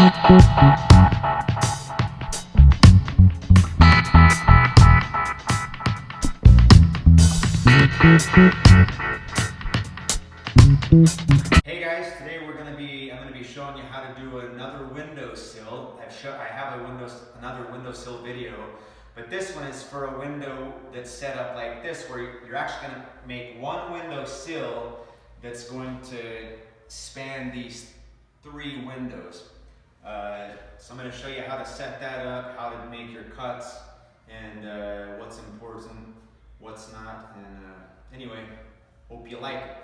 Hey guys, today I'm going to be showing you how to do another windowsill. I have another windowsill video, but this one is for a window that's set up like this, where you're actually going to make one windowsill that's going to span these 3 windows. So I'm going to show you how to set that up, how to make your cuts, and what's important, what's not, and anyway, hope you like it.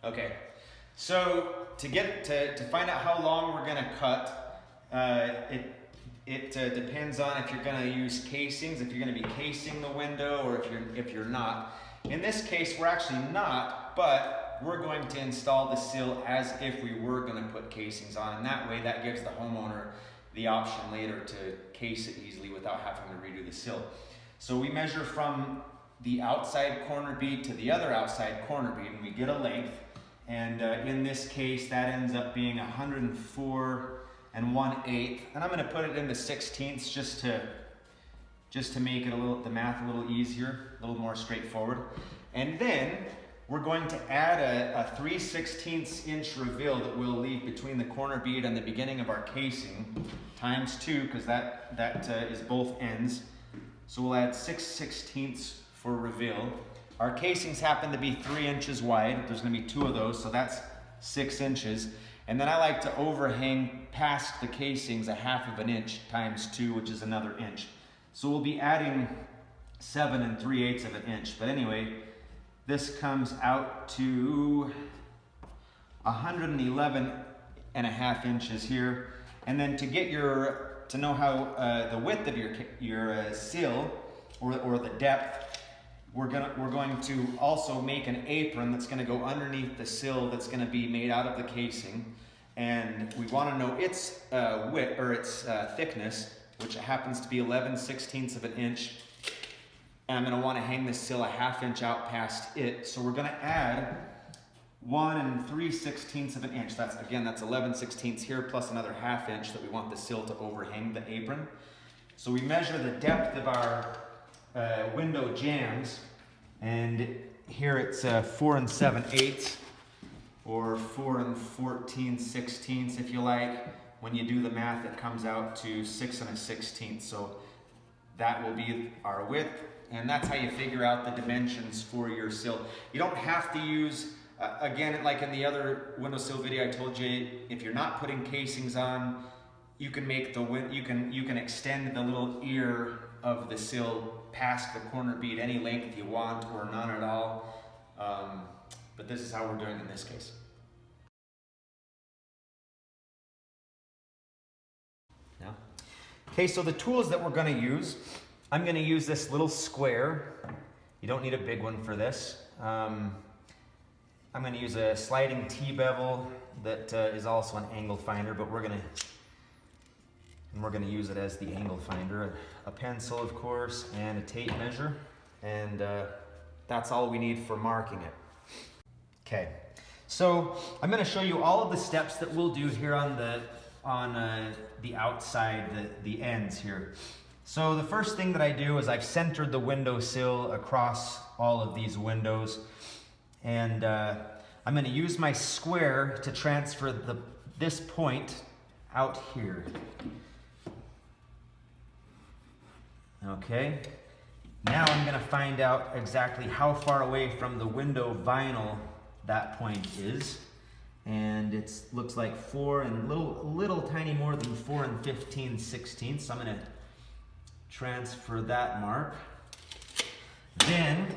Okay, so to find out how long we're gonna cut, it depends on if you're gonna use casings, if you're gonna be casing the window, or if you're not. In this case, we're actually not, but we're going to install the sill as if we were gonna put casings on, and that way that gives the homeowner the option later to case it easily without having to redo the sill. So we measure from the outside corner bead to the other outside corner bead, and we get a length. And in this case, that ends up being 104 1/8, and I'm going to put it into 16ths just to make it the math a little easier, a little more straightforward. And then we're going to add a 3/16 inch reveal that we'll leave between the corner bead and the beginning of our casing, times 2, because that is both ends. So we'll add 6/16 for reveal. Our casings happen to be 3 inches wide. There's going to be 2 of those, so that's 6 inches. And then I like to overhang past the casings 1/2 inch times 2, which is another inch. So we'll be adding 7 3/8 of an inch. But anyway, this comes out to 111.5 inches here. And then to know how the width of your sill or the depth, we're going to also make an apron that's going to go underneath the sill that's going to be made out of the casing, and we want to know its width or its thickness, which happens to be 11/16 of an inch. And I'm going to want to hang this sill 1/2 inch out past it, so we're going to add 1 3/16 of an inch. That's 11/16 here, plus another 1/2 inch that we want the sill to overhang the apron. So we measure the depth of our window jambs, and here it's 4 7/8 or 4 14/16 if you like. When you do the math, it comes out to 6 1/16. So that will be our width, and that's how you figure out the dimensions for your sill. You don't have to use again, like in the other windowsill video I told you, if you're not putting casings on, you can make you can extend the little ear of the sill past the corner bead any length you want, or none at all. But this is how we're doing in this case. Now, okay, so the tools that we're going to use, I'm going to use this little square. You don't need a big one for this. I'm going to use a sliding T-bevel that is also an angle finder, but we're going to use it as the angle finder. A pencil, of course, and a tape measure, and that's all we need for marking it. Okay, so I'm going to show you all of the steps that we'll do here on the outside, the ends here. So the first thing that I do is I've centered the windowsill across all of these windows, and I'm going to use my square to transfer this point out here. Okay, now I'm going to find out exactly how far away from the window vinyl that point is, and it looks like 4 and little tiny more than 4 15/16. So I'm going to transfer that mark. Then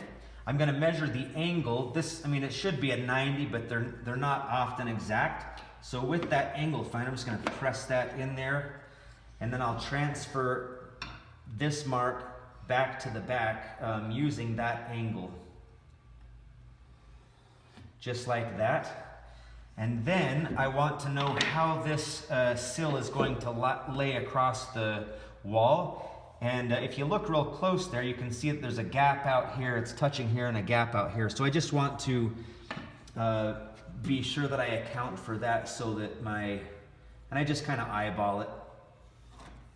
I'm going to measure the angle. It should be a 90, but they're not often exact. So with that angle finder, I'm just going to press that in there, and then I'll transfer this mark back to the back using that angle, just like that. And then I want to know how this sill is going to lay across the wall. And if you look real close there, you can see that there's a gap out here. It's touching here and a gap out here. So I just want to be sure that I account for that so that and I just kind of eyeball it,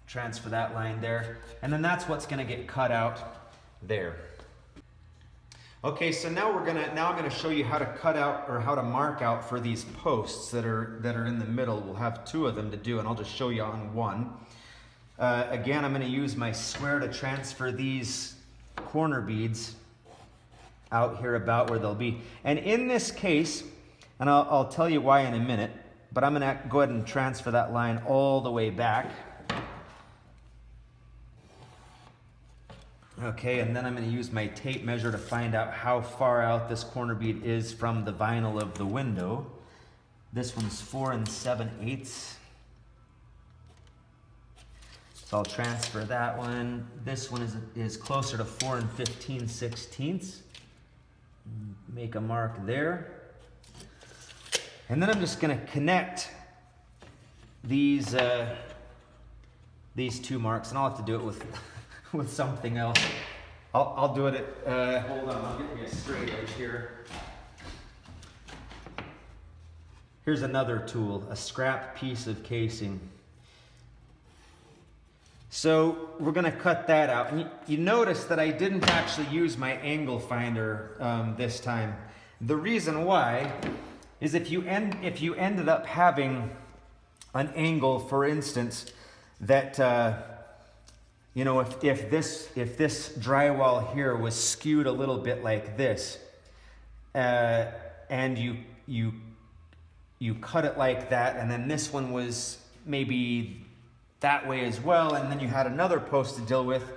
transfer that line there, and then that's what's going to get cut out there. Okay, so now I'm going to show you how to cut out or how to mark out for these posts that are in the middle. We'll have 2 of them to do, and I'll just show you on one. Again, I'm going to use my square to transfer these corner beads out here about where they'll be. And in this case, and I'll tell you why in a minute, but I'm going to go ahead and transfer that line all the way back. Okay, and then I'm going to use my tape measure to find out how far out this corner bead is from the vinyl of the window. This one's 4 7/8. So I'll transfer that one. This one is closer to 4 15/16. Make a mark there. And then I'm just going to connect these 2 marks, and I'll have to do it with with something else. I'll do it at, hold on, I'll get me a straight edge here. Here's another tool, a scrap piece of casing. So we're going to cut that out. And you notice that I didn't actually use my angle finder this time. The reason why is if you ended up having an angle, for instance, that you know, if this drywall here was skewed a little bit like this, and you cut it like that, and then this one was maybe that way as well, and then you had another post to deal with,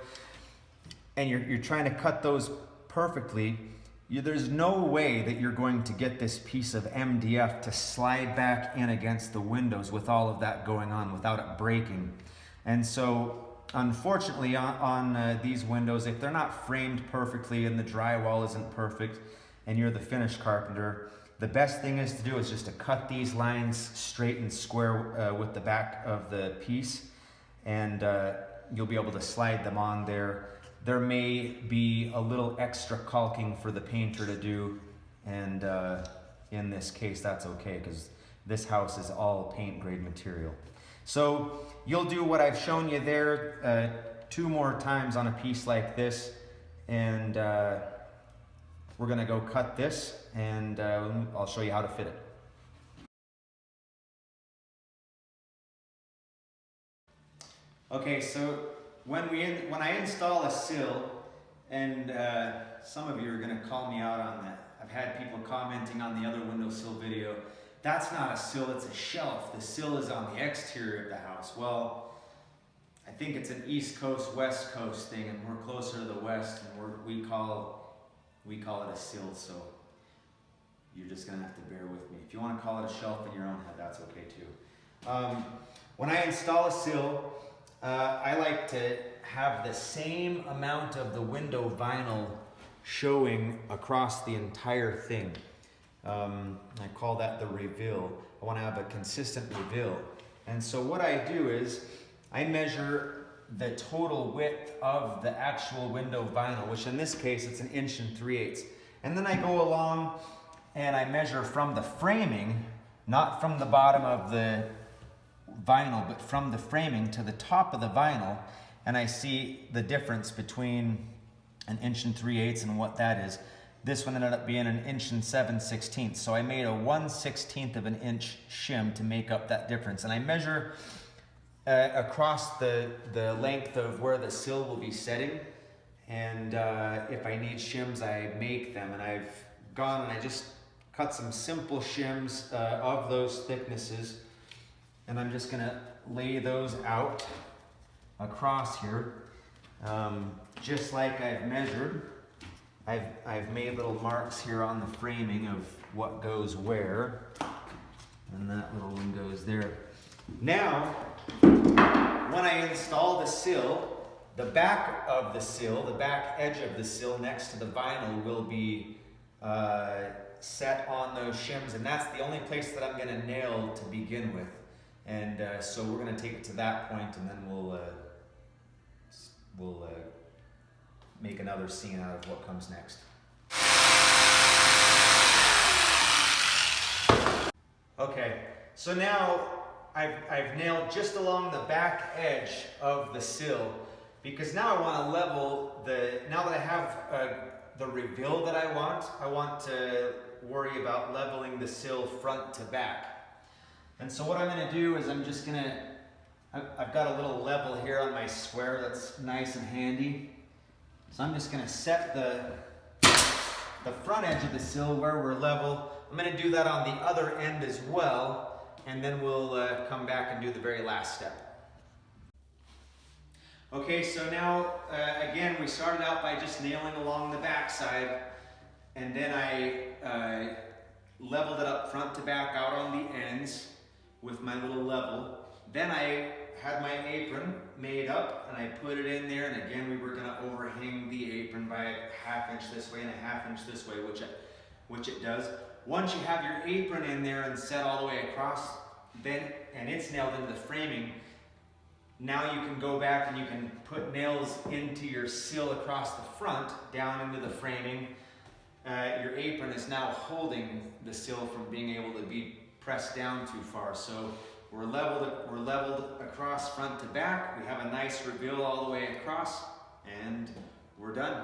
and you're trying to cut those perfectly, there's no way that you're going to get this piece of MDF to slide back in against the windows with all of that going on without it breaking. And so unfortunately on these windows, if they're not framed perfectly and the drywall isn't perfect and you're the finish carpenter, the best thing is to do is just to cut these lines straight and square with the back of the piece, and you'll be able to slide them on there. There may be a little extra caulking for the painter to do, and in this case that's okay because this house is all paint grade material. So you'll do what I've shown you there 2 more times on a piece like this, and we're going to go cut this, and I'll show you how to fit it. Okay, so when I install a sill, and some of you are going to call me out on that. I've had people commenting on the other windowsill video, that's not a sill, it's a shelf. The sill is on the exterior of the house. Well, I think it's an East Coast, West Coast thing, and we're closer to the West, and we call it a sill, so you're just going to have to bear with me. If you want to call it a shelf in your own head, that's okay too. When I install a sill, I like to have the same amount of the window vinyl showing across the entire thing. I call that the reveal. I want to have a consistent reveal. And so what I do is I measure the total width of the actual window vinyl, which in this case it's 1 3/8. And then I go along and I measure from the framing, not from the bottom of the vinyl, but from the framing to the top of the vinyl, and I see the difference between 1 3/8 and what that is. This one ended up being 1 7/16. So I made a 1/16 of an inch shim to make up that difference. And I measure across the length of where the sill will be setting. And if I need shims, I make them. And I've gone and I just cut some simple shims of those thicknesses. And I'm just gonna lay those out across here, just like I've measured. I've made little marks here on the framing of what goes where, and that little one goes there. Now, when I install the sill, the back of the sill, the back edge of the sill next to the vinyl will be set on those shims, and that's the only place that I'm going to nail to begin with. And so we're going to take it to that point, and then we'll make another scene out of what comes next. Okay, so now I've nailed just along the back edge of the sill, because now I want to level now that I have the reveal that I want to worry about leveling the sill front to back. And so what I'm going to do is I've got a little level here on my square that's nice and handy. So I'm just going to set the front edge of the sill where we're level. I'm going to do that on the other end as well, and then we'll come back and do the very last step. Okay, so now again we started out by just nailing along the back side, and then I leveled it up front to back out on the ends with my little level. Then I had my apron made up and I put it in there, and again we were going to overhang the apron by a ½ inch this way and a ½ inch this way, which it does. Once you have your apron in there and set all the way across, and it's nailed into the framing, now you can go back and you can put nails into your sill across the front, down into the framing. Your apron is now holding the sill from being able to be pressed down too far. So we're leveled across front to back. We have a nice reveal all the way across, and we're done.